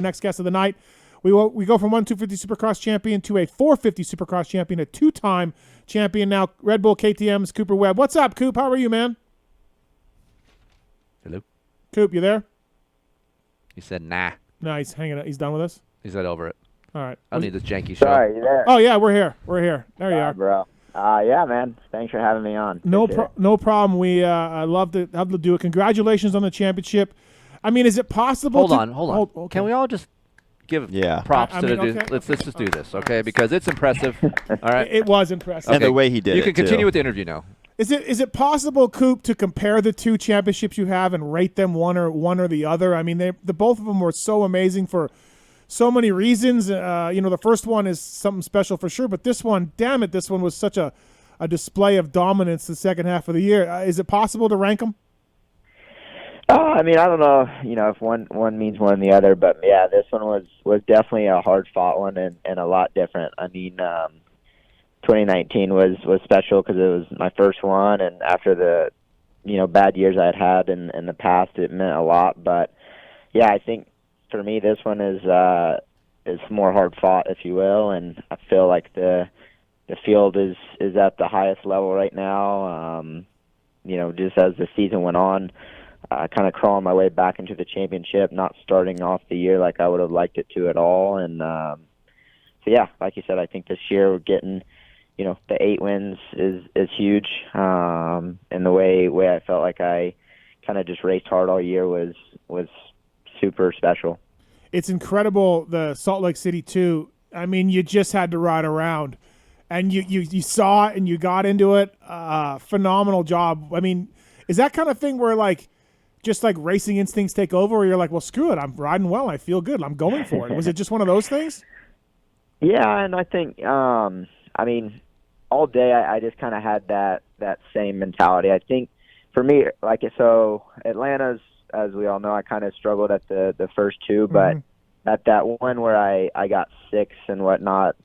Next guest of the night. We go from 250 Supercross champion to a 450 Supercross champion, a two-time champion now. Red Bull KTM's Cooper Webb. What's up, Coop? How are you, man? Hello? Coop, you there? He said, nah. No, he's hanging out. He's done with us? He said over it. All right. I don't need this janky show. Sorry, you there? Oh, yeah, we're here. We're here. There you are. Bro. Yeah, man. Thanks for having me on. No problem. We love to do it. Congratulations on the championship. I mean, is it possible Hold on. Okay. Can we all just give props to the let's just do this, okay? Because it's impressive. All right. It was impressive. And the way he did it, you can continue too. with the interview now. Is it possible, Coop, to compare the two championships you have and rate them one or the other? I mean, the both of them were so amazing for so many reasons. The first one is something special for sure, but this one, damn it, this one was such a display of dominance the second half of the year. Is it possible to rank them? I mean, I don't know, if one means more than the other, but yeah, this one was definitely a hard-fought one and a lot different. I mean, 2019 was special because it was my first one, and after the, bad years I had in the past, it meant a lot. But yeah, I think for me, this one is more hard-fought, if you will, and I feel like the field is at the highest level right now. Just as the season went on, kind of crawling my way back into the championship, not starting off the year like I would have liked it to at all. And so yeah, like you said, I think this year we're getting, the 8 wins is huge. And the way I felt like I kind of just raced hard all year was super special. It's incredible, the Salt Lake City 2. I mean, you just had to ride around. And you saw it and you got into it. Phenomenal job. I mean, is that kind of thing where just racing instincts take over, where you're like, well, screw it, I'm riding well, I feel good, I'm going for it? Was it just one of those things? Yeah, and I think, all day I just kind of had that same mentality. I think for me, so Atlanta's, as we all know, I kind of struggled at the first two, but at that one where I got 6 and whatnot,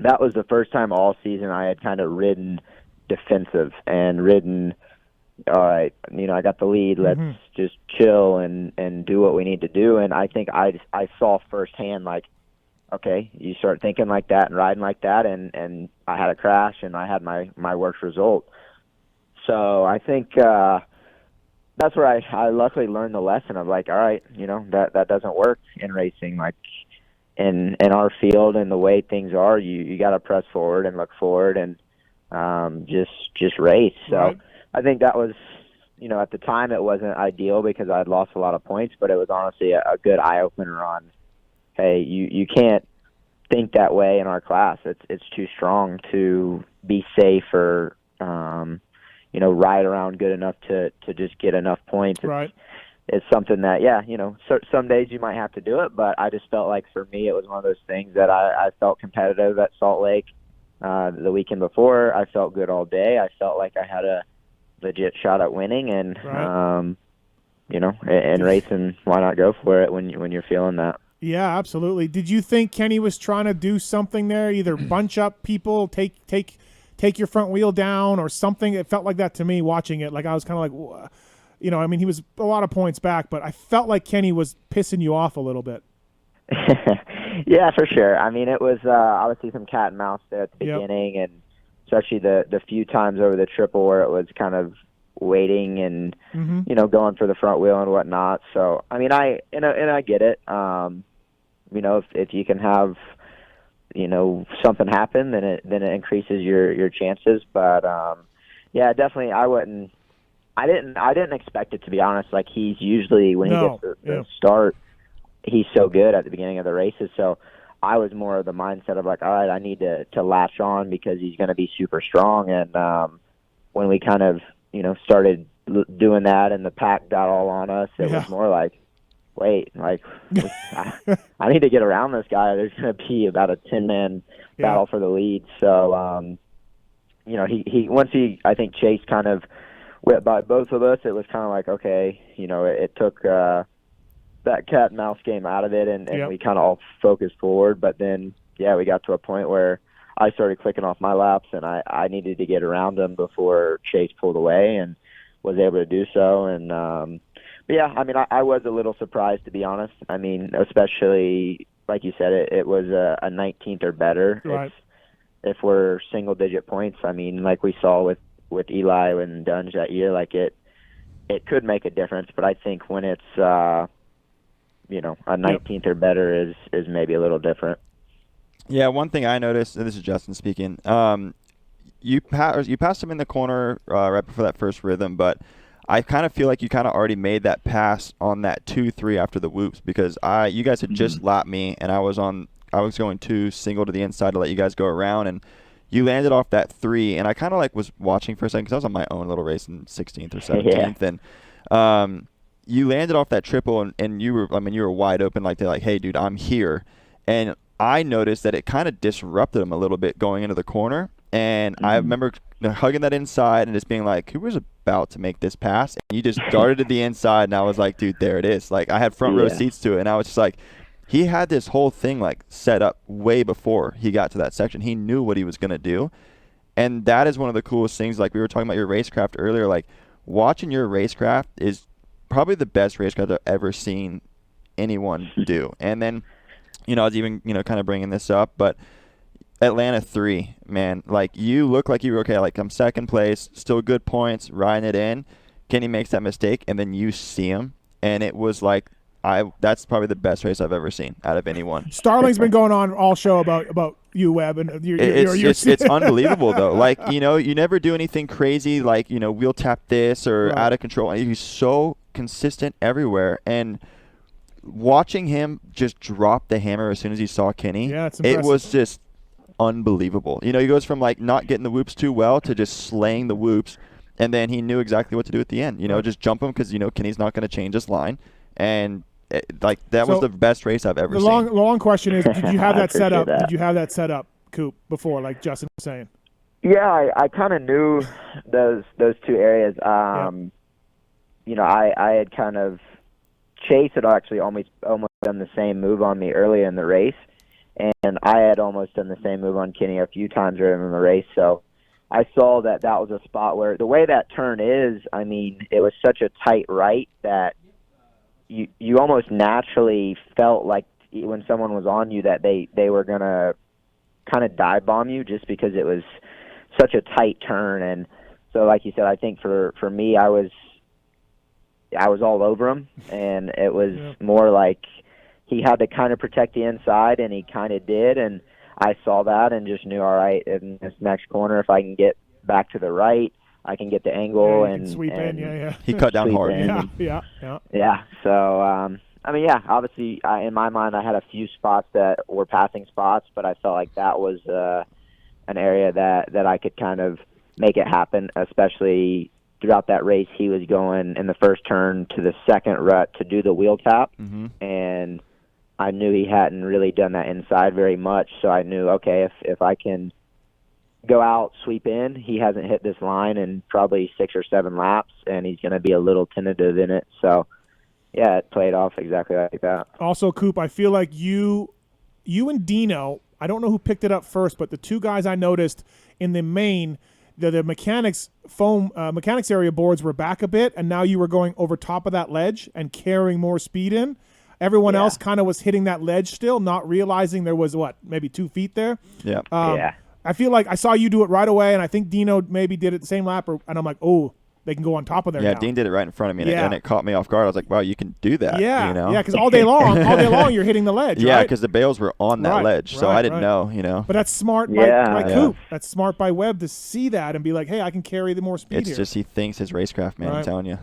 that was the first time all season I had kind of ridden defensive and ridden, all right, I got the lead, let's just chill and do what we need to do. And I think I saw firsthand, okay, you start thinking like that and riding like that, and I had a crash and I had my worst result. So I think that's where I luckily learned the lesson of all right, that doesn't work in racing. In our field and the way things are, you got to press forward and look forward and just race. So right. I think that was, at the time it wasn't ideal because I'd lost a lot of points, but it was honestly a good eye opener on, hey, you can't think that way in our class. It's too strong to be safe or ride around good enough to just get enough points. Right. It's something that, some days you might have to do it, but I just felt like for me it was one of those things that I felt competitive at Salt Lake the weekend before. I felt good all day. I felt like I had a legit shot at winning, and right. And racing, why not go for it when you're feeling that? Yeah, absolutely. Did you think Kenny was trying to do something there, either bunch up people, take your front wheel down or something? It felt like that to me watching it. I was kind of like, he was a lot of points back, but I felt like Kenny was pissing you off a little bit. Yeah, for sure. I mean, it was obviously some cat and mouse there at the beginning, and especially the few times over the triple where it was kind of waiting and, going for the front wheel and whatnot. So, I mean, I get it. If you can have, something happen, then it increases your chances. But, yeah, definitely I didn't expect it, to be honest. He's usually, when he gets the start, he's so good at the beginning of the races. So I was more of the mindset of all right, I need to latch on because he's going to be super strong. And when we kind of, started doing that and the pack got all on us, it was more wait, I need to get around this guy. There's going to be about a 10-man battle for the lead. So, I think Chase kind of went by both of us. It was kind of okay, it took that cat and mouse game out of it, and we kind of all focused forward. But then, we got to a point where I started clicking off my laps, and I needed to get around him before Chase pulled away, and was able to do so. And Yeah, I mean, I was a little surprised, to be honest. I mean, especially, like you said, it was a 19th or better. Right. If we're single-digit points, I mean, like we saw with Eli and Dunge that year, like it could make a difference. But I think when it's, a 19th or better is maybe a little different. Yeah, one thing I noticed, and this is Justin speaking, you passed him in the corner right before that first rhythm, but I kind of feel like you kind of already made that pass on that 2-3 after the whoops, because you guys had just lapped me, and I was going 2 single to the inside to let you guys go around, and you landed off that 3, and I kind of like was watching for a second because I was on my own little race in 16th or 17th, and you landed off that triple, and you were wide open, like they're like, hey dude, I'm here, and I noticed that it kind of disrupted him a little bit going into the corner, and I remember hugging that inside and just being like, who was about to make this pass? And you just darted to the inside, and I was like, dude, there it is. Like, I had front row seats to it, and I was just like, he had this whole thing like set up way before he got to that section. He knew what he was going to do, and that is one of the coolest things. Like, we were talking about your Racecraft earlier, like watching your Racecraft is probably the best Racecraft I've ever seen anyone do. And then, I was even, kind of bringing this up, but Atlanta 3, man, like, you look like you were okay. Like, I'm second place, still good points, riding it in. Kenny makes that mistake, and then you see him, and it was like, that's probably the best race I've ever seen out of anyone. Starling's been going on all show about you, Webb, and it's unbelievable though. Like, you never do anything crazy, like, wheel tap this or out of control. He's so consistent everywhere, and watching him just drop the hammer as soon as he saw Kenny, it was just unbelievable. He goes from like not getting the whoops too well to just slaying the whoops, and then he knew exactly what to do at the end. Just jump him because Kenny's not going to change his line, and that was the best race I've ever seen. The long question is, did you have that set up? Did you have that set up, Coop, before, like Justin was saying? Yeah, I kind of knew those 2 areas. I had kind of Chase had actually almost done the same move on me earlier in the race, and I had almost done the same move on Kenny a few times earlier in the race. So I saw that was a spot where the way that turn is, I mean, it was such a tight right that you almost naturally felt like when someone was on you that they were going to kind of dive bomb you just because it was such a tight turn. And so, like you said, I think for me, I was all over him, and it was more like he had to kind of protect the inside, and he kind of did, and I saw that and just knew, all right, in this next corner, if I can get back to the right, I can get the angle and sweep in. He cut down hard. Yeah. So, obviously, in my mind, I had a few spots that were passing spots, but I felt like that was an area that I could kind of make it happen, especially throughout that race. He was going in the first turn to the second rut to do the wheel tap, and I knew he hadn't really done that inside very much, so I knew, okay, if I can go out, sweep in, he hasn't hit this line in probably 6 or 7 laps, and he's going to be a little tentative in it. So, yeah, it played off exactly like that. Also, Coop, I feel like you and Dino, I don't know who picked it up first, but the 2 guys I noticed in the main, the mechanics area boards were back a bit, and now you were going over top of that ledge and carrying more speed in. Everyone else kind of was hitting that ledge still, not realizing there was, maybe 2 feet there. Yeah. I feel like I saw you do it right away, and I think Dino maybe did it the same lap, and I'm like, oh, they can go on top of there now. Dean did it right in front of me, and it caught me off guard. I was like, wow, you can do that. Yeah, because all day long you're hitting the ledge, Yeah, right? because the bales were on that ledge, so I didn't know, But that's smart by Coop. That's smart by Webb to see that and be like, hey, I can carry the more speed It's here. just he thinks his Racecraft, man, I'm telling you.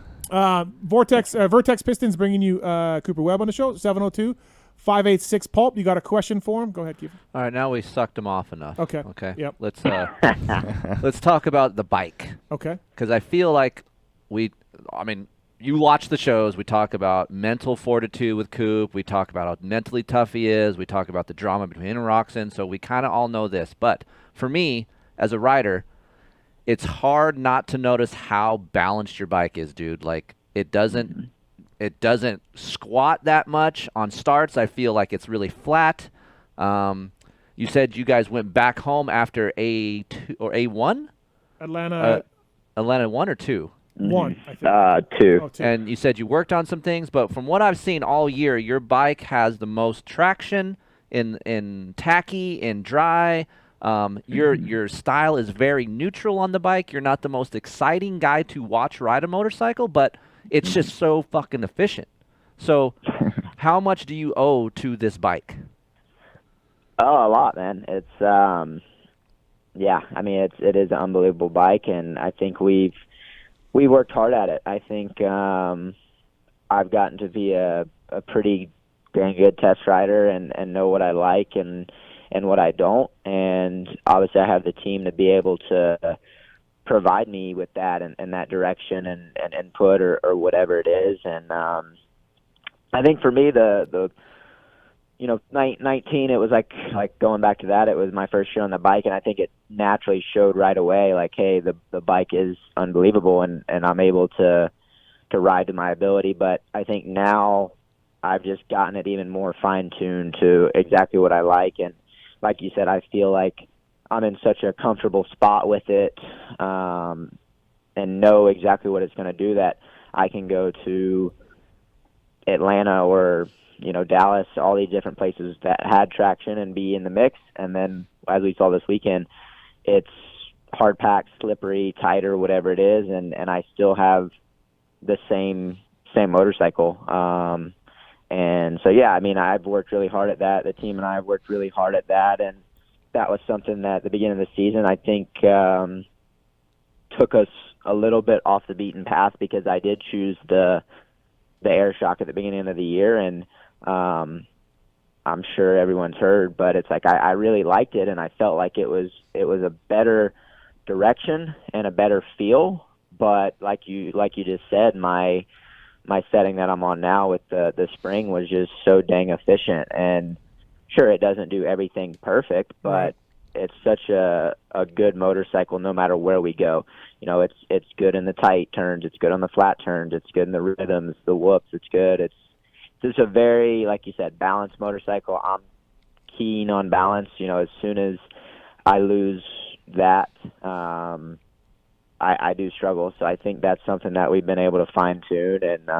Vertex Pistons bringing you Cooper Webb on the show, 702-586 Pulp. You got a question for him? Go ahead, Keith. All right, now we sucked him off enough. Okay. Yep. Let's talk about the bike. Okay. Because I feel like you watch the shows. We talk about mental fortitude with Coop. We talk about how mentally tough he is. We talk about the drama between him and Roxon. So we kind of all know this. But for me, as a rider, it's hard not to notice how balanced your bike is, dude. Like, it doesn't squat that much on starts. I feel like it's really flat. You said you guys went back home after A2 or A1? Atlanta 1 or 2? One, I think. Two. Oh, two. And you said you worked on some things, but from what I've seen all year, your bike has the most traction in tacky, in dry. Your style is very neutral on the bike. You're not the most exciting guy to watch ride a motorcycle, but it's just so fucking efficient. So how much do you owe to this bike? Oh, a lot, man. It's yeah. I mean, it is an unbelievable bike, and I think we worked hard at it. I think I've gotten to be a pretty dang good test rider and know what I like and what I don't. And obviously I have the team to be able to provide me with that and that direction and input or whatever it is. And I think for me, the 19, it was like going back to that, it was my first year on the bike, and I think it naturally showed right away, like, hey, the bike is unbelievable, and I'm able to ride to my ability. But I think now I've just gotten it even more fine-tuned to exactly what I like. And like you said, I feel like I'm in such a comfortable spot with it and know exactly what it's going to do that I can go to Atlanta or Dallas, all these different places that had traction and be in the mix. And then, as we saw this weekend, it's hard packed, slippery, tighter, whatever it is, and I still have the same motorcycle. And so, yeah, I mean, I've worked really hard at that. The team and I have worked really hard at that, and that was something that at the beginning of the season I think took us a little bit off the beaten path, because I did choose the air shock at the beginning of the year, and I'm sure everyone's heard, but it's like I really liked it, and I felt like it was a better direction and a better feel. But like you just said, my setting that I'm on now with the spring was just so dang efficient. And sure, it doesn't do everything perfect, but it's such a good motorcycle no matter where we go. It's good in the tight turns, it's good on the flat turns, it's good in the rhythms, the whoops, it's good. It's just a very, like you said, balanced motorcycle. I'm keen on balance. As soon as I lose that, I do struggle. So I think that's something that we've been able to fine tune, and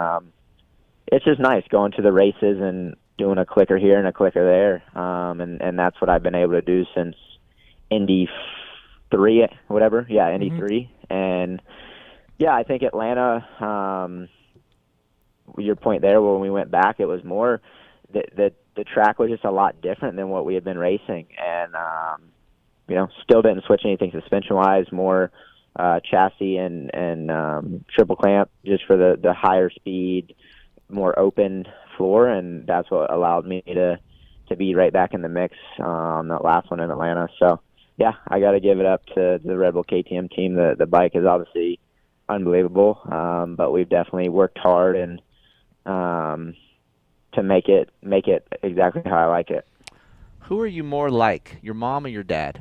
it's just nice going to the races and doing a clicker here and a clicker there. And that's what I've been able to do since Indy 3, whatever. Yeah, Indy 3. And yeah, I think Atlanta, your point there, when we went back, it was more the track was just a lot different than what we had been racing. And, still didn't switch anything suspension wise, more chassis and triple clamp just for the higher speed, more open floor. And that's what allowed me to be right back in the mix on that last one in Atlanta. So, yeah, I got to give it up to the Red Bull KTM team. The bike is obviously unbelievable, but we've definitely worked hard and to make it exactly how I like it. Who are you more like, your mom or your dad?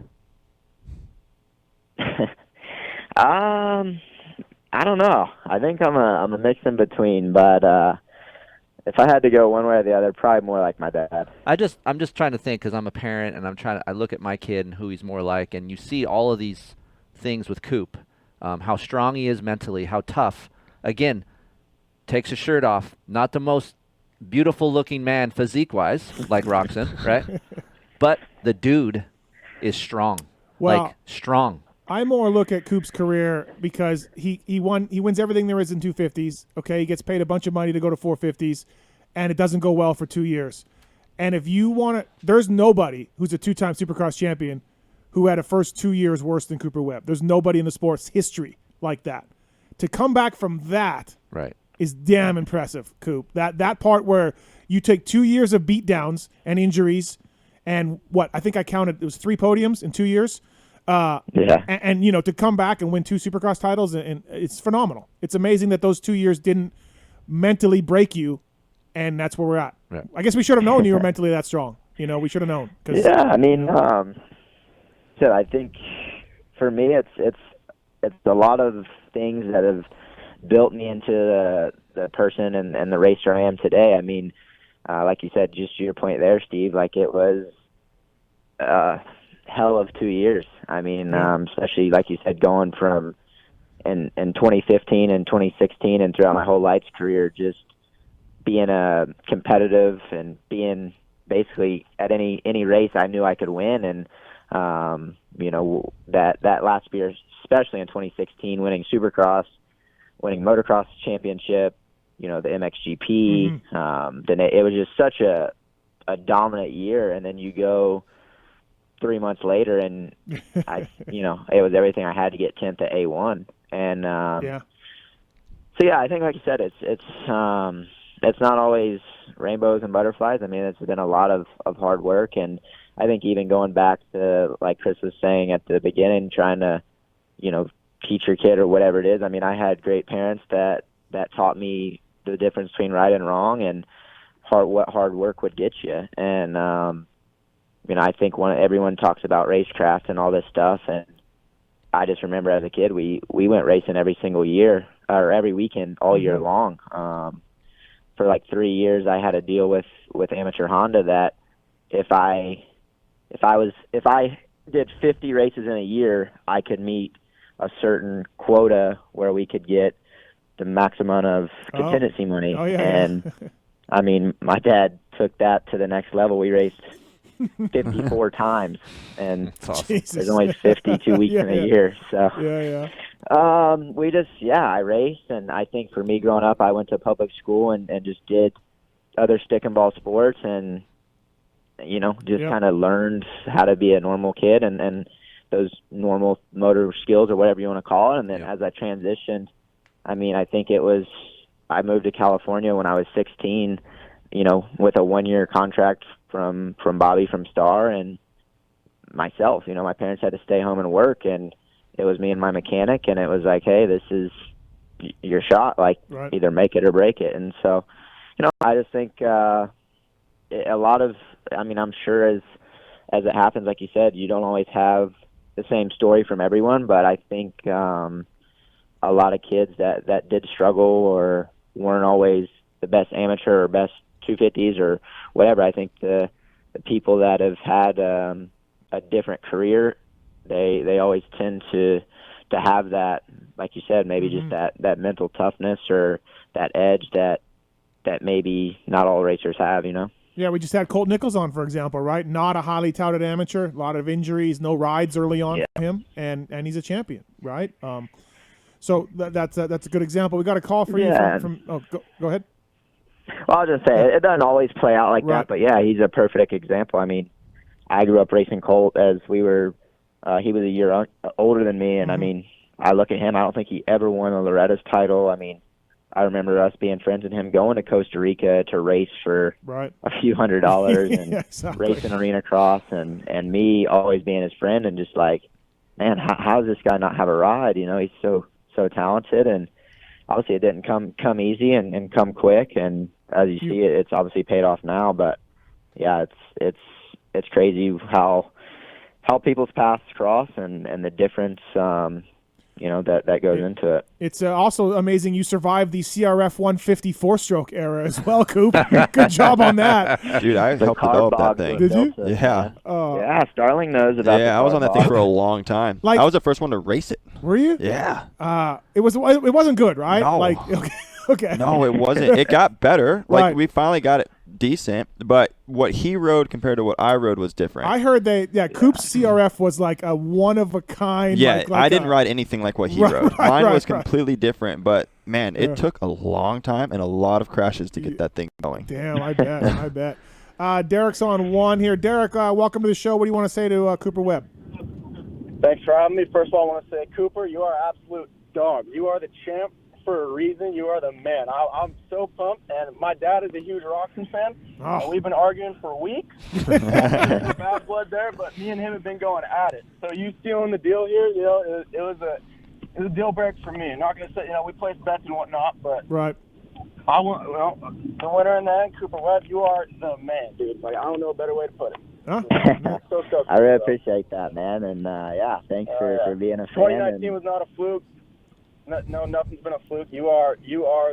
I don't know. I think I'm a mix in between, but if I had to go one way or the other, probably more like my dad. I'm just trying to think, because I'm a parent, and I look at my kid and who he's more like, and you see all of these things with Coop, how strong he is mentally, how tough. Again, takes his shirt off, not the most beautiful looking man physique-wise, like Roxon, right? But the dude is strong, strong. I more look at Coop's career because he wins everything there is in 250s. Okay, he gets paid a bunch of money to go to 450s, and it doesn't go well for 2 years. And if you want to, there's nobody who's a two-time Supercross champion who had a first 2 years worse than Cooper Webb. There's nobody in the sport's history like that. To come back from that is damn impressive, Coop. That part where you take 2 years of beatdowns and injuries, and I think I counted, it was 3 podiums in 2 years. And to come back and win 2 Supercross titles, and it's phenomenal. It's amazing that those 2 years didn't mentally break you, and that's where we're at. Yeah. I guess we should have known you were mentally that strong. We should have known. Yeah, I mean, so I think for me, it's a lot of things that have built me into the person and the racer I am today. I mean, like you said, just to your point there, Steve, like it was hell of 2 years. I mean, especially like you said, going from in 2015 and 2016 and throughout my whole Lights career, just being competitive and being basically at any race I knew I could win. And that last year, especially in 2016, winning Supercross, winning Motocross Championship, the MXGP, then it was just such a dominant year. And then you go 3 months later, and it was everything I had to get 10th at A1. And so I think, like you said, it's not always rainbows and butterflies. I mean, it's been a lot of hard work, and I think even going back to, like Chris was saying at the beginning, trying to teach your kid or whatever it is. I mean, I had great parents that taught me the difference between right and wrong, and what hard work would get you. And I think everyone talks about Racecraft and all this stuff, and I just remember as a kid we went racing every single year or every weekend all year long. For like 3 years, I had a deal with Amateur Honda that if I did 50 races in a year, I could meet a certain quota where we could get the max amount of contingency money. Oh, yeah, and I mean, my dad took that to the next level. We raced 54 times, and there's only 52 weeks in a year. So I raced, and I think for me growing up, I went to public school and just did other stick and ball sports, and kind of learned how to be a normal kid and those normal motor skills or whatever you want to call it. And then as I transitioned, I mean, I think I moved to California when I was 16, with a 1-year contract from Bobby from Star and myself. My parents had to stay home and work, and it was me and my mechanic, and it was like, hey, this is your shot, like either make it or break it. And so, I just think a lot of, I mean, I'm sure as it happens, like you said, you don't always have the same story from everyone, but I think a lot of kids that did struggle or weren't always the best amateur or best 250s or whatever, I think the people that have had a different career, they always tend to have that, like you said, maybe just that mental toughness or that edge that maybe not all racers have, Yeah, we just had Colt Nichols on, for example, right? Not a highly touted amateur, a lot of injuries, no rides early on for him, and he's a champion, right? So that's a good example. We got a call for you from go ahead. Well, I'll just say it doesn't always play out like that, but he's a perfect example. I mean, I grew up racing Colt as he was a year older than me, and I mean, I look at him, I don't think he ever won a Loretta's title. I mean, I remember us being friends and him going to Costa Rica to race for a few $100s and racing arena cross, and me always being his friend and just like, man, how does this guy not have a ride? He's so talented, and obviously it didn't come easy and come quick, and as you see, it's obviously paid off now. But it's crazy how people's paths cross and the difference that goes into it. It's also amazing you survived the CRF 150 4-stroke era as well, Coop. Good job on that. Dude, I helped develop that thing. Did you? Yeah. Yeah, Starling knows about I was on that thing for a long time. I was the first one to race it. Were you? Yeah. It wasn't good, right? No. Okay. No, it wasn't. It got better. We finally got it decent, but what he rode compared to what I rode was different. I heard Coop's CRF was like a one-of-a-kind. Yeah, I didn't ride anything like what he rode. Mine was completely different, but, man, it took a long time and a lot of crashes to get that thing going. Damn, I bet. I bet. Derek's on one here. Derek, welcome to the show. What do you want to say to Cooper Webb? Thanks for having me. First of all, I want to say, Cooper, you are an absolute dog. You are the champ for a reason. You are the man. I'm so pumped, and my dad is a huge Roxon fan, and we've been arguing for weeks. Bad blood there, but me and him have been going at it. So you stealing the deal here, it was a deal breaker for me. I'm not going to say, we placed bets and whatnot, but I want, the winner in the end, Cooper Webb, you are the man, dude. Like, I don't know a better way to put it. So stoked. I really appreciate that, man, and thanks for being a fan. 2019 was not a fluke. No, nothing's been a fluke. You are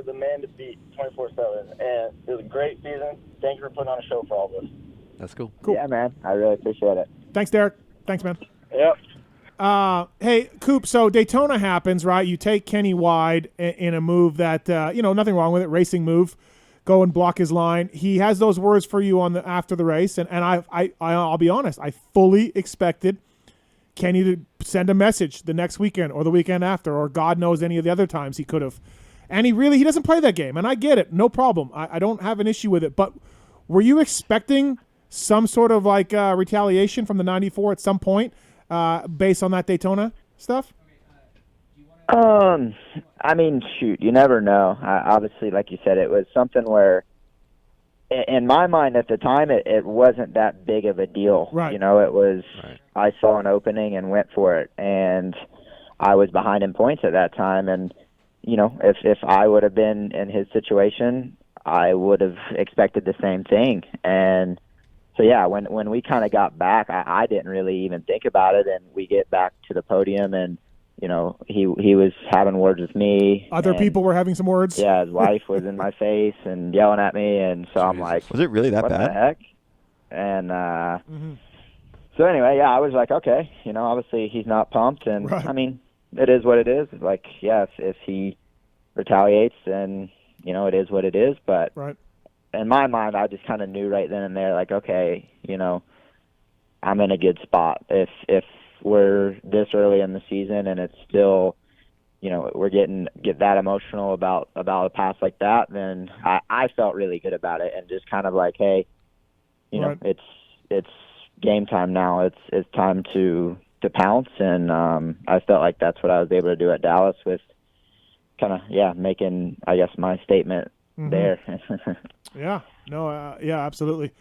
the man to beat 24/7, and it was a great season. Thank you for putting on a show for all of us. That's cool. Yeah, man, I really appreciate it. Thanks, Derek. Thanks, man. Yep. Hey, Coop, so Daytona happens, right? You take Kenny wide in a move that, nothing wrong with it, racing move. Go and block his line. He has those words for you after the race, and I'll be honest, I fully expected Kenny to send a message the next weekend or the weekend after, or God knows any of the other times he could have. And he doesn't play that game, and I get it, no problem. I don't have an issue with it. But were you expecting some sort of retaliation from the 94 at some point based on that Daytona stuff? I mean, shoot, you never know. Obviously, like you said, it was something where, in my mind at the time, it wasn't that big of a deal. Right. You know, it was, Right. I saw an opening and went for it, and I was behind in points at that time. And, if I would have been in his situation, I would have expected the same thing. And so, yeah, when we kind of got back, I didn't really even think about it, and we get back to the podium, and he was having words with me. Other people were having some words? Yeah, his wife was in my face and yelling at me, and so I'm like, was it really that what bad? the heck? And so anyway, yeah, I was like, okay, obviously he's not pumped, and Right. I mean, it is what it is. Like, yeah, if he retaliates, then, it is what it is. But Right. in my mind, I just kind of knew right then and there, like, okay, I'm in a good spot. If we're this early in the season and it's still, we're get that emotional about a pass like that, then I felt really good about it, and just kind of like, hey, Right. it's game time now. It's time to pounce, and I felt like that's what I was able to do at Dallas with kind of making, I guess, my statement there. Yeah. No. Yeah. Absolutely.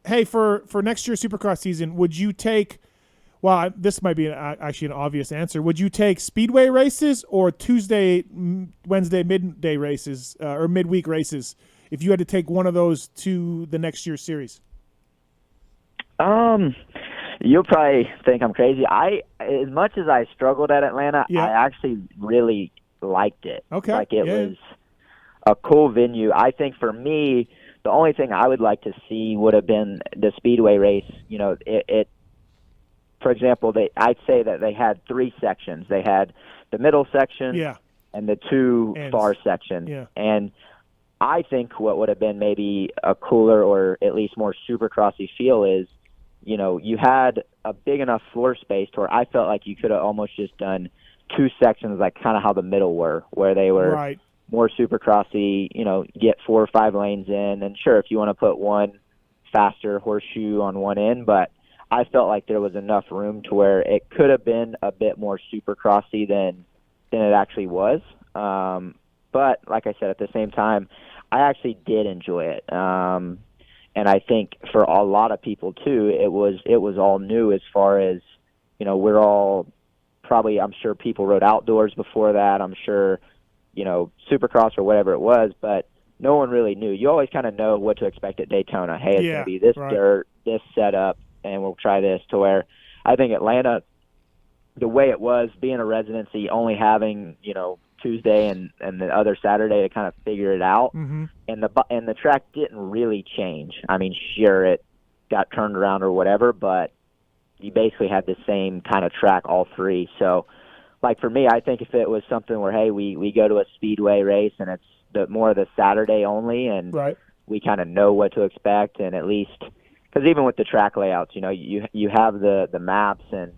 Hey, for next year's Supercross season, would you take? Well, this might be actually an obvious answer. Would you take speedway races or Tuesday, Wednesday, midday races or midweek races if you had to take one of those to the next year's series? You'll probably think I'm crazy. As much as I struggled at Atlanta, Yeah. I actually really liked it. Okay. Like, it Yeah. was a cool venue. I think for me, the only thing I would like to see would have been the speedway race. For example, I'd say that they had 3 sections. They had the middle section Yeah. and the 2 Ends. far sections. Yeah. And I think what would have been maybe a cooler or at least more supercrossy feel is, you had a big enough floor space to where I felt like you could have almost just done 2 sections, like kind of how the middle were, where they were Right. more supercrossy, get 4 or 5 lanes in. And sure, if you want to put one faster horseshoe on one end, but I felt like there was enough room to where it could have been a bit more supercrossy than it actually was. But like I said, at the same time, I actually did enjoy it. And I think for a lot of people too, it was all new as far as, we're all probably, I'm sure people rode outdoors before that. I'm sure, Supercross or whatever it was, but no one really knew. You always kind of know what to expect at Daytona. Hey, it's going to be this right. dirt, this setup, and we'll try this, to where I think Atlanta, the way it was, being a residency, only having, Tuesday and the other Saturday to kind of figure it out. Mm-hmm. And the track didn't really change. I mean, sure, it got turned around or whatever, but you basically had the same kind of track all 3. So, like, for me, I think if it was something where, hey, we go to a speedway race and it's more of the Saturday only, and Right. we kind of know what to expect, and at least, because even with the track layouts, you have the maps, and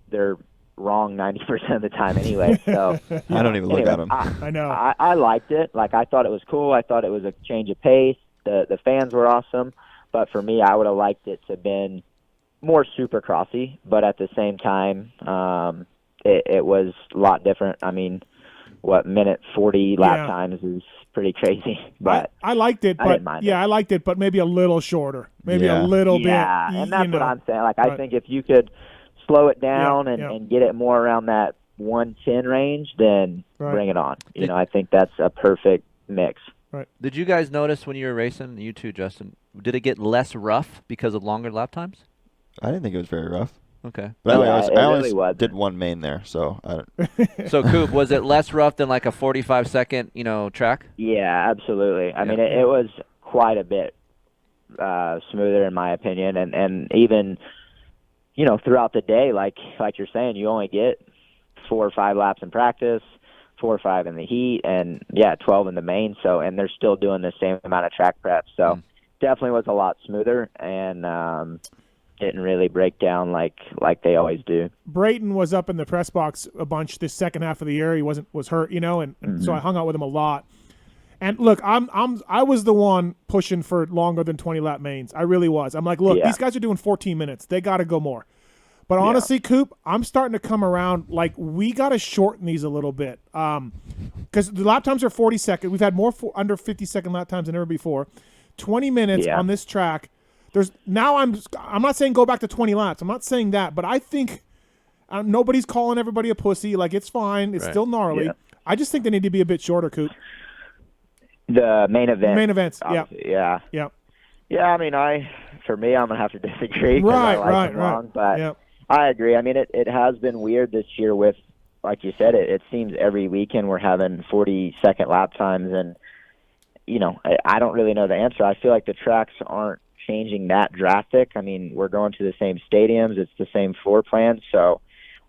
they're wrong 90% of the time anyway. So I don't even look at them. I know. I liked it. Like, I thought it was cool. I thought it was a change of pace. The fans were awesome. But for me, I would have liked it to have been more supercrossy. But at the same time, it was a lot different. I mean, minute 40 lap times is pretty crazy. But I liked it, I but didn't mind it. I liked it, but maybe a little shorter, maybe a Yeah. little yeah, bit. and that's what I'm saying. Like, Right. I think if you could slow it down Yeah, and, yeah. and get it more around that 110 range, then Right. bring it on. I think that's a perfect mix. Did you guys notice when you were racing, you too, Justin, did it get less rough because of longer lap times? I didn't think it was very rough. Okay. But Yeah, I it only really wasn't. did one main there, so I don't. So, Coop, was it less rough than like a 45-second, track? Yeah, absolutely. I Yeah. mean, it was quite a bit smoother in my opinion, and even throughout the day, like you're saying, you only get 4 or 5 laps in practice, 4 or 5 in the heat, and 12 in the main. So, and they're still doing the same amount of track prep. So definitely was a lot smoother and didn't really break down like they always do. Brayton was up in the press box a bunch this second half of the year. He was hurt, and so I hung out with him a lot. And look, I was the one pushing for longer than 20 lap mains. I really was. I'm like, look, these guys are doing 14 minutes. They got to go more. But honestly, Coop, I'm starting to come around. Like, we got to shorten these a little bit because the lap times are 40 seconds. We've had more under 50-second lap times than ever before. 20 minutes on this track. I'm not saying go back to 20 laps. I'm not saying that, but I think nobody's calling everybody a pussy. Like, it's fine. It's still gnarly. Yeah. I just think they need to be a bit shorter, Coop. The main event. Main events, yeah. I mean, for me, I'm gonna have to disagree. Right. But I agree. I mean, it has been weird this year with, like you said, it seems every weekend we're having 40-second lap times, and I don't really know the answer. I feel like the tracks aren't changing that drastic. I mean, we're going to the same stadiums. It's the same floor plan. So,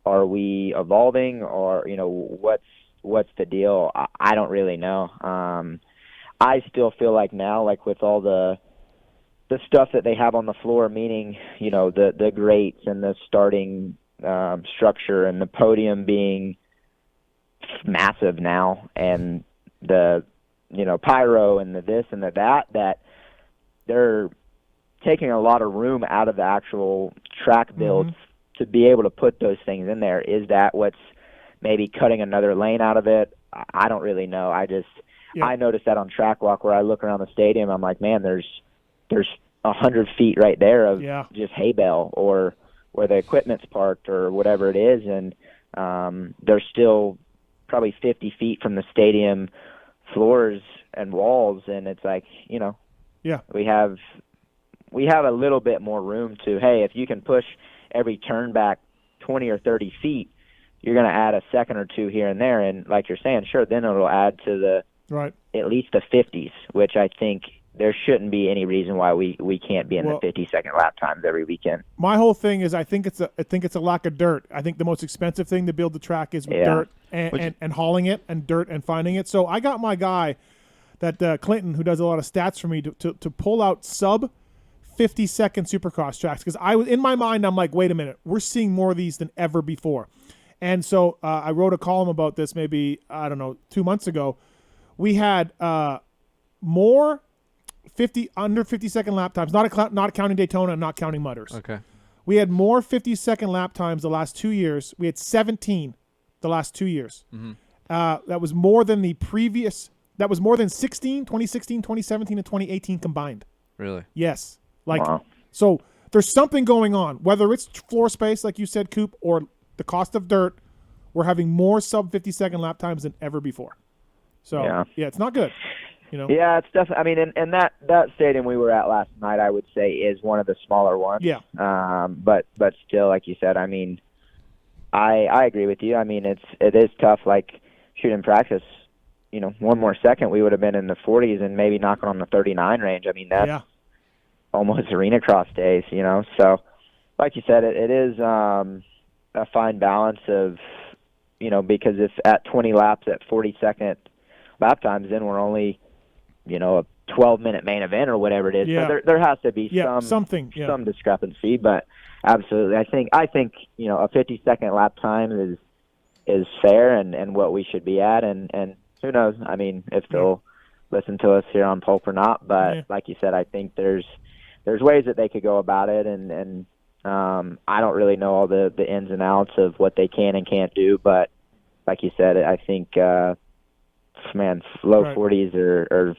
are we evolving, or what's the deal? I don't really know. I still feel like now, like with all the stuff that they have on the floor, meaning, the grates and the starting structure and the podium being massive now, and the, pyro and the this and the that they're taking a lot of room out of the actual track builds to be able to put those things in there. Is that what's maybe cutting another lane out of it? I don't really know. I noticed that on track walk where I look around the stadium. I'm like, man, there's 100 feet right there of just hay bale or where the equipment's parked or whatever it is, and there's still probably 50 feet from the stadium floors and walls, and it's like, we have a little bit more room to, hey, if you can push every turn back 20 or 30 feet, you're going to add a second or two here and there, and like you're saying, sure, then it'll add to the at least the 50s, which I think there shouldn't be any reason why we can't be in the 50-second lap times every weekend. My whole thing is I think it's a lack of dirt. I think the most expensive thing to build the track is dirt and hauling it, and dirt and finding it. So I got my guy, that Clinton, who does a lot of stats for me, to pull out sub 50-second Supercross tracks, because in my mind I'm like, wait a minute, we're seeing more of these than ever before. And so I wrote a column about this maybe, I don't know, 2 months ago. We had more under 50-second lap times, not counting Daytona and not counting Mudders. Okay. We had more 50-second lap times the last 2 years. We had 17 the last 2 years. Mm-hmm. That was more than the previous. That was more than 2016, 2017, and 2018 combined. Really? Yes. So there's something going on. Whether it's floor space, like you said, Coop, or the cost of dirt, we're having more sub 50-second lap times than ever before. So it's not good. Yeah, it's definitely. I mean, and that stadium we were at last night, I would say, is one of the smaller ones. Yeah. But still, like you said, I mean, I agree with you. I mean, it is tough. Like shooting practice, one more second, we would have been in the 40s and maybe knocking on the 39 range. I mean, that's almost arena cross days. So, like you said, it is a fine balance of, because if at 20 laps at 40-second lap times, then we're only, a 12-minute main event or whatever it is. Yeah. So there has to be some discrepancy, but absolutely, I think a 50-second lap time is fair and what we should be at, and who knows? I mean, if they'll listen to us here on Pulp or not, but like you said, I think there's ways that they could go about it, and I don't really know all the ins and outs of what they can and can't do, but like you said, I think low 40s are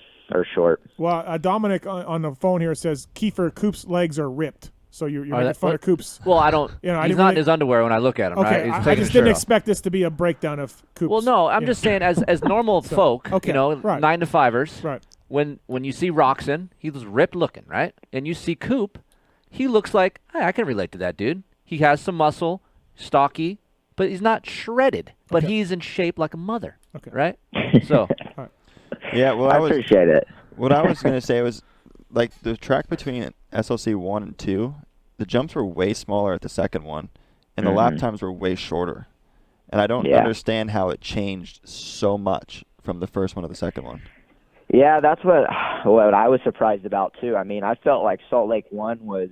short. Well, Dominic on the phone here says Kiefer Coop's legs are ripped. So you're making fun of Coop's. Well, I don't. He's not in his underwear when I look at him. Okay, right? I just didn't expect this to be a breakdown of Coop's. Well, no, I'm just saying as normal folk, 9 to 5ers. Right. When you see Roxon, he was ripped looking, right? And you see Coop, he looks like, hey, I can relate to that dude. He has some muscle, stocky, but he's not shredded. But he's in shape like a mother. Okay. Right? So. Right. Yeah, well, I appreciate it. What I was going to say was, like, the track between SLC 1 and 2, the jumps were way smaller at the second one, and the lap times were way shorter. And I don't understand how it changed so much from the first one to the second one. Yeah, that's what I was surprised about too. I mean, I felt like Salt Lake 1 was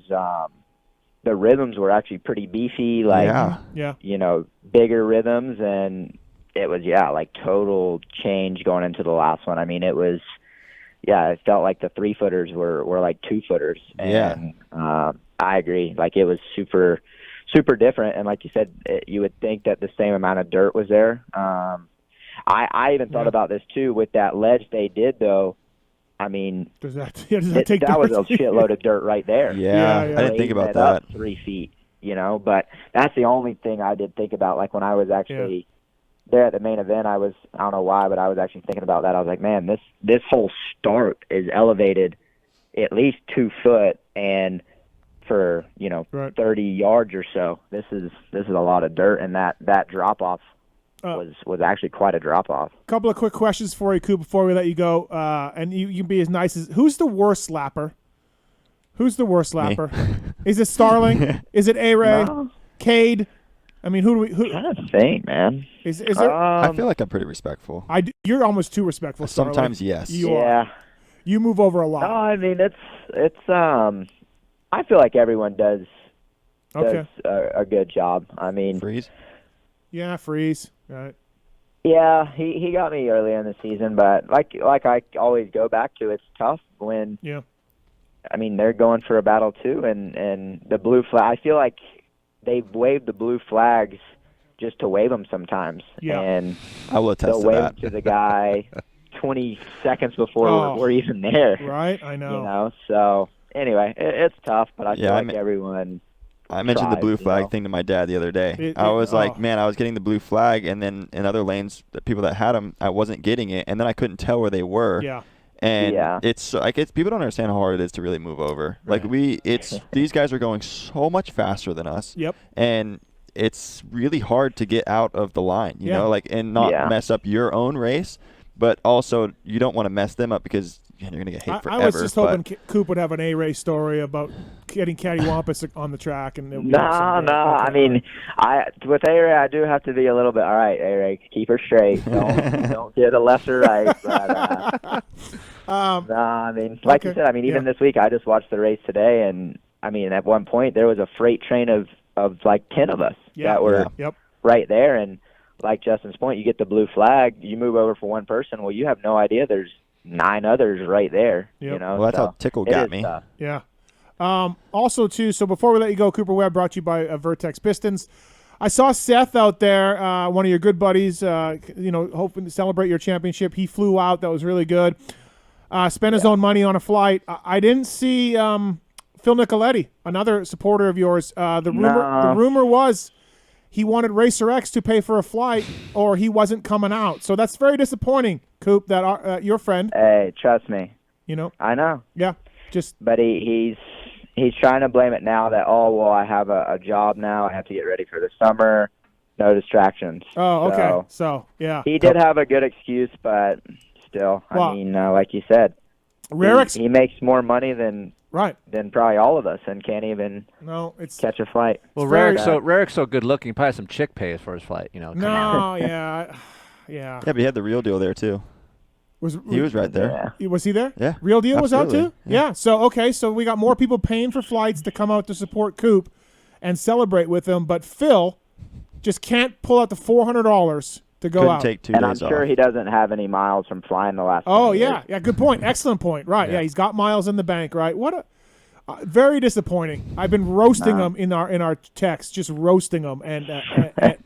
the rhythms were actually pretty beefy, like you know, bigger rhythms, and it was like total change going into the last one. I mean, it was it felt like the 3-footers were like 2-footers, and I agree. Like it was super different, and like you said, you would think that the same amount of dirt was there. I even thought about this too with that ledge they did though. I mean, does that take that was a shitload of dirt right there. Yeah. I didn't think about that. Up 3 feet, you know, but that's the only thing I did think about. Like when I was actually there at the main event, I don't know why, but I was actually thinking about that. I was like, man, this whole start is elevated at least 2 foot, and for 30 yards or so, this is a lot of dirt, and that drop off was actually quite a drop off. A couple of quick questions for you, Coop, before we let you go, and you can be as nice as who's the worst slapper? Who's the worst slapper? Is it Starling? Is it A-Ray? No. Cade? I mean, who? I'm trying to think, man. Is there? I feel like I'm pretty respectful. You're almost too respectful. Sometimes, Starling. yes. You are. You move over a lot. No, I mean it's I feel like everyone does a good job. I mean, Freeze. Yeah, Freeze. Right. Yeah, he got me early in the season, but like I always go back to, it's tough when. Yeah. I mean, they're going for a battle too, and the blue flag. I feel like they wave the blue flags just to wave them sometimes. Yeah. And I will attest they'll to wave that. them to the guy 20 seconds before we're even there. Right, I know. You know, so anyway, it's tough, but I feel like everyone. I mentioned the blue flag know? thing to my dad the other day. I was like, man, I was getting the blue flag, and then in other lanes, the people that had them, I wasn't getting it, and then I couldn't tell where they were. Yeah. And it's like people don't understand how hard it is to really move over. Right. Like these guys are going so much faster than us. Yep. And it's really hard to get out of the line, you know, like and not mess up your own race, but also you don't want to mess them up because you're going to get hit forever. I was just hoping Coop would have an A-Ray story about getting cattywampus on the track. And No. I mean, with A-Ray, I do have to be a little bit. All right, A-Ray, keep her straight. Don't get a left or right. But, no, I mean, like you said, I mean, even this week, I just watched the race today, and I mean, at one point there was a freight train of like 10 of us that were right there, and like Justin's point, you get the blue flag, you move over for one person. Well, you have no idea there's 9 others right there. Yep. You know, well, that's how Tickle got me. Tough. Yeah. Also, too, so before we let you go, Cooper Webb brought to you by Vertex Pistons. I saw Seth out there, one of your good buddies, hoping to celebrate your championship. He flew out. That was really good. Spent his own money on a flight. I didn't see Phil Nicoletti, another supporter of yours. The rumor was he wanted Racer X to pay for a flight, or he wasn't coming out. So that's very disappointing, Coop. That your friend. Hey, trust me. You know. I know. Yeah. But he's trying to blame it now that I have a job now. I have to get ready for the summer. No distractions. Oh, okay. So yeah. He did have a good excuse, but still, I mean, like you said, he makes more money than probably all of us, and can't even catch a flight. Well, Rarick's so good looking, probably some chick pays for his flight. You know. Yeah. Yeah, but he had the real deal there too. He was right there. Yeah. Was he there? Yeah. Real Deal absolutely. was out too? Yeah. So we got more people paying for flights to come out to support Coop and celebrate with him, but Phil just can't pull out the $400 to go out. Take 2 and days I'm sure off. he doesn't have any miles from flying the last. Oh, 20 yeah. years. Yeah, good point. Excellent point. Right. Yeah, he's got miles in the bank, right? What a very disappointing. I've been roasting him in our text, just roasting him, and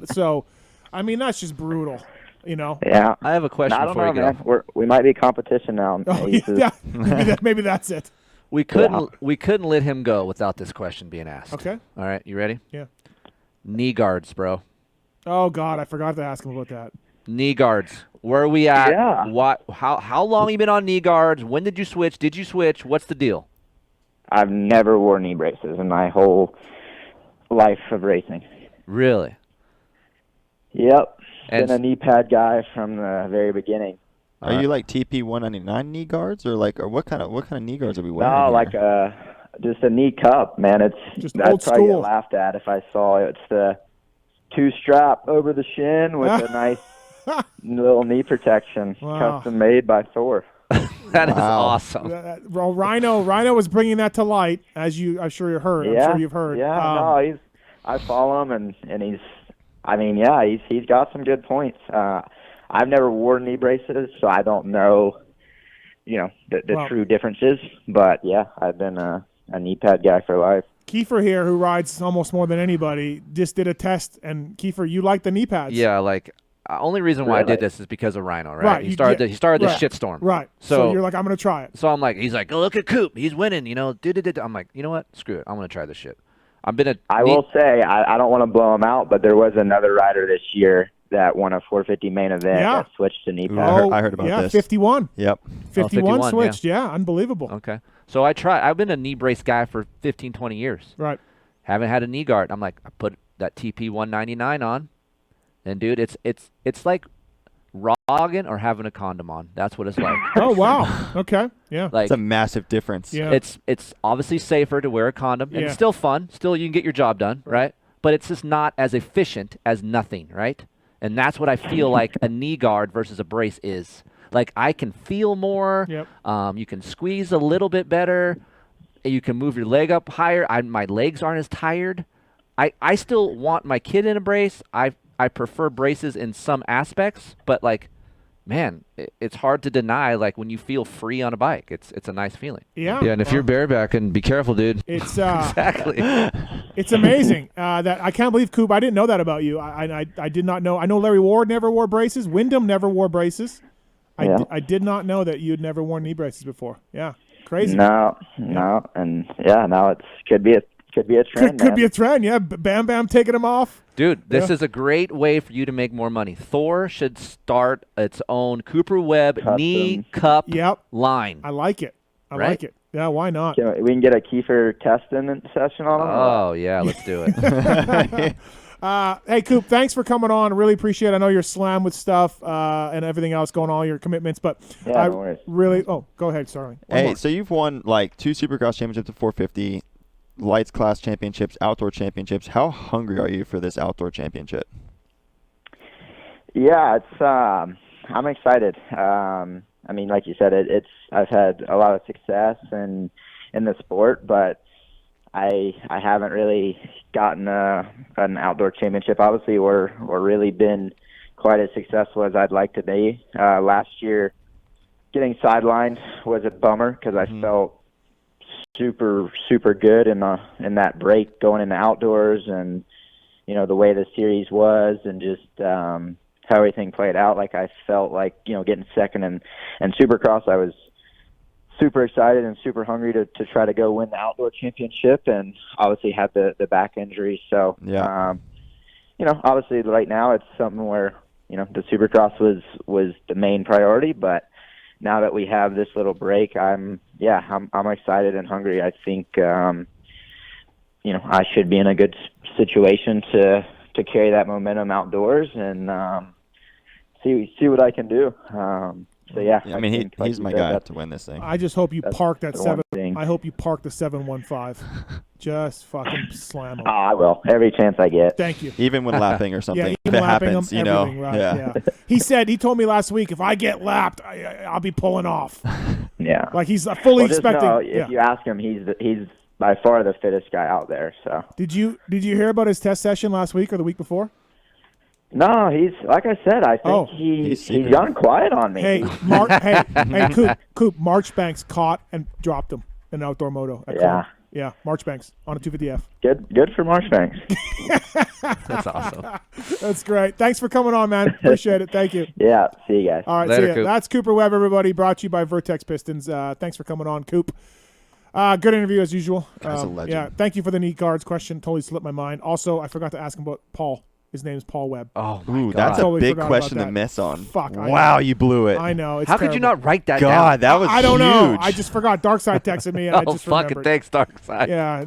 so I mean that's just brutal. You know. Yeah. I have a question before you go. Man. We might be competition now. Oh, yeah. Maybe that's it. We couldn't let him go without this question being asked. Okay. All right. You ready? Yeah. Knee guards, bro. Oh God, I forgot to ask him about that. Knee guards. Where are we at? Yeah. What? How long you been on knee guards? When did you switch? Did you switch? What's the deal? I've never worn knee braces in my whole life of racing. Really? Yep. And Been a knee pad guy from the very beginning. Are you like TP 199 knee guards, or what kind of knee guards are we wearing? No, here? like just a knee cup, man. Just I'd old probably school. get laughed at if I saw it. It's the 2-strap over the shin with a nice little knee protection, Wow. custom made by Thor. That is Wow. awesome. Well, Rhino was bringing that to light, as I'm sure you heard. Yeah, I'm sure you've heard. Yeah, no, I follow him, and he's got some good points. I've never worn knee braces, so I don't know, the true differences. But yeah, I've been a knee pad guy for life. Kiefer here, who rides almost more than anybody, just did a test, and Kiefer, you like the knee pads? Yeah, like only reason why I did this is because of Rhino, right? Right, He started the right. shitstorm. Right. So you're like, I'm gonna try it. So I'm like, he's like, oh, look at Coop, he's winning, I'm like, you know what? Screw it, I'm gonna try this shit. I will say, I don't want to blow him out, but there was another rider this year that won a 450 main event that switched to knee pads. I heard about this. 51. Yep. 51 switched. Yeah, unbelievable. Okay. So I've been a knee brace guy for 15, 20 years. Right. Haven't had a knee guard. I'm like, I put that TP 199 on, and dude, it's like rogging or having a condom on. That's what it's like. Oh wow. Okay. Yeah. Like, It's a massive difference. Yeah. It's obviously safer to wear a condom, and it's still fun. Still, you can get your job done, right? But it's just not as efficient as nothing, right? And that's what I feel like a knee guard versus a brace is. Like, I can feel more. Yep. You can squeeze a little bit better. You can move your leg up higher. My legs aren't as tired. I still want my kid in a brace. I prefer braces in some aspects, but like, man, it's hard to deny. Like, when you feel free on a bike, it's a nice feeling. Yeah. Yeah, and if you're barebacking, be careful, dude. It's Exactly. it's amazing that I can't believe, Coop. I didn't know that about you. I did not know. I know Larry Ward never wore braces. Wyndham never wore braces. I did not know that you'd never worn knee braces before. Yeah, crazy. No, and now it could be a trend. Could be a trend. Yeah, Bam Bam taking them off. Dude, this is a great way for you to make more money. Thor should start its own Cooper Webb knee cup line. I like it. I Right? like it. Yeah, why not? We can get a Kiefer testing session on him. Oh, yeah, let's do it. Hey, Coop, thanks for coming on. Really appreciate it. I know you're slammed with stuff and everything else going on, all your commitments, but Yeah, no worries. really – oh, go ahead. Sorry. One Hey, more. so you've won like 2 Supercross championships at 450, lights class championships, outdoor championships. How hungry are you for this outdoor championship? Yeah, I'm excited. I mean, like you said, I've had a lot of success in the sport, but I haven't really gotten an outdoor championship. Obviously, we're really been quite as successful as I'd like to be. Last year, getting sidelined was a bummer because I felt super good in that break going in the outdoors, and the way the series was, and just how everything played out. Like, I felt like getting second and Supercross, I was super excited and super hungry to try to go win the outdoor championship, and obviously had the back injury. So obviously right now it's something where the Supercross was the main priority, but now that we have this little break, I'm excited and hungry. I think I should be in a good situation to carry that momentum outdoors and see what I can do. So yeah, I mean, think, like he's you my said, guy that's- to win this thing. I just hope you park that the one 7. thing. I hope you park the 715. Just fucking slam them. I will every chance I get. Thank you. Even when lapping or something, Yeah, if even it lapping happens, them, everything, right? Yeah. He told me last week, if I get lapped, I'll be pulling off. Yeah. Like, he's fully Well, just expecting. know, if you ask him, he's by far the fittest guy out there. So Did you hear about his test session last week or the week before? no, he's like I said. I think He's he's gone quiet on me. Hey, Coop, Marchbanks caught and dropped him in outdoor moto. At Cole. Yeah, Marchbanks on a 250F. Good for Marchbanks. That's awesome. That's great. Thanks for coming on, man. Appreciate it. Thank you. Yeah. See you guys. All right, Later, see ya. Coop. That's Cooper Webb, everybody. Brought to you by Vertex Pistons. Thanks for coming on, Coop. Good interview as usual. Guy's a legend. Yeah, thank you for the knee guards question. Totally slipped my mind. Also, I forgot to ask him about Paul. His name's Paul Webb. Oh, my Ooh, God. that's a Totally big forgot question about to that. miss on. Fuck, I Wow, know. you blew it. I know. It's How could you terrible. not write that God, down? that was I don't know. huge. I just forgot. Darkside texted me, and I Oh, just fucking remembered. thanks, Darkside. Yeah.